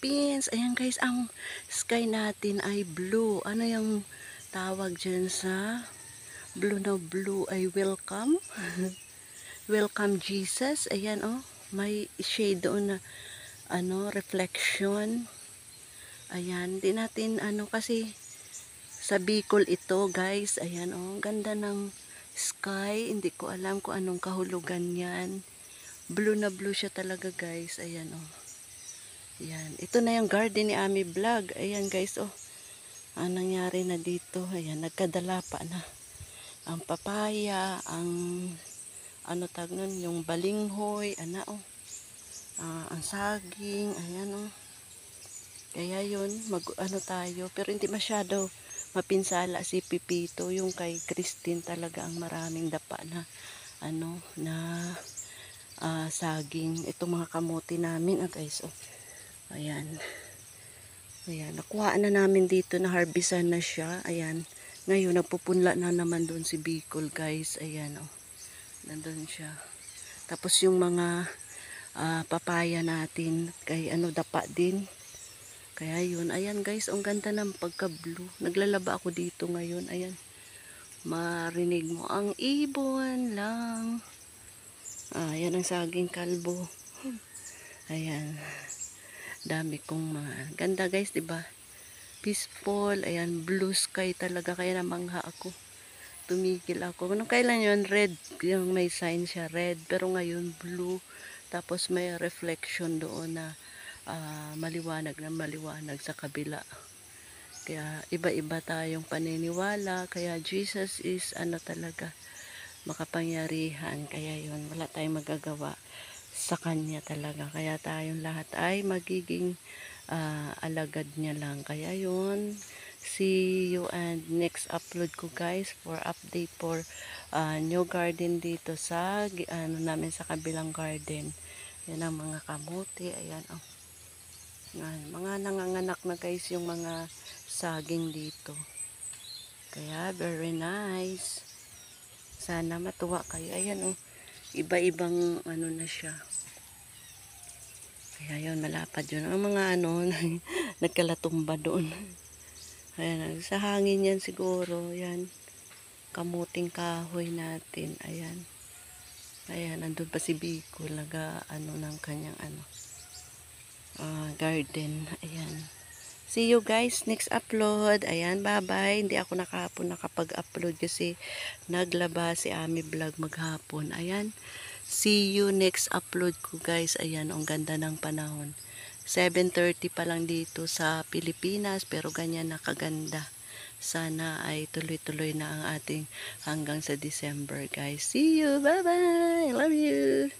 Philippines. Ayan guys, ang sky natin ay blue. Ano yung tawag dyan sa blue na blue ay welcome? Welcome Jesus. Ayan oh, may shade doon na ano, reflection. Ayan, di natin ano kasi sa Bicol ito guys. Ayan oh, ganda ng sky. Hindi ko alam kung anong kahulugan yan. Blue na blue siya talaga guys. Ayan oh. Ayan, ito na yung garden ni Ami Vlog. Ayan guys, oh. Ang nangyari na dito, ayan, nagkadala pa na. Ang papaya, ang ano tag nun, yung balinghoy, oh. Ang saging, ayan oh. Kaya yun, ano tayo, pero hindi masyado mapinsala si Pipito. Yung kay Christine talaga ang maraming dapa na ano, na saging. Itong mga kamote namin, guys, oh. Ayan. Ayan, nakuha na namin dito na harvestan na siya. Ayan. Ngayon, nagpupunla na naman doon si Bicol, guys. Ayan, oh. Nandun siya. Tapos yung mga papaya natin, kay ano, dapa din. Kaya yun, ayan guys, ang ganda ng pagka-blue. Naglalaba ako dito ngayon. Ayan. Marinig mo ang ibon lang. Ayan ang saging kalbo. Ayan. Dami kong mga ganda guys, 'di ba? Peaceful, ayan, blue sky talaga, kaya namangha ako. Tumigil ako. Nung kailan yun, red, yung may sign siya red, pero ngayon blue. Tapos may reflection doon na maliwanag na maliwanag sa kabila. Kaya iba-iba tayong paniniwala. Kaya Jesus is ano talaga, makapangyarihan. Kaya yun, wala tayong magagawa sa kanya talaga. Kaya tayong lahat ay magiging alagad niya lang. Kaya yun, see you and next upload ko guys for update for new garden dito sa ano namin sa kabilang garden. Yan ang mga kamote. Ayan oh. Mga nanganganak na guys yung mga saging dito. Kaya very nice. Sana matuwa kayo. Ayan oh. Iba-ibang ano na siya. Kaya yun, malapad yun. Ang mga ano, nagkalatumba doon. Ayan, sa hangin yan siguro. Ayan, kamuting kahoy natin. Ayan. Ayan, nandun pa si Bicol. Ano ng kanyang ano, garden. Ayan. See you guys next upload. Ayan, bye-bye. Hindi ako nakahapon nakapag-upload kasi naglaba si Ami Vlog maghapon. Ayan. See you next upload ko guys. Ayan, ang ganda ng panahon. 7:30 pa lang dito sa Pilipinas pero ganyan na kaganda. Sana ay tuloy-tuloy na ang ating hanggang sa December guys. See you. Bye-bye. Love you.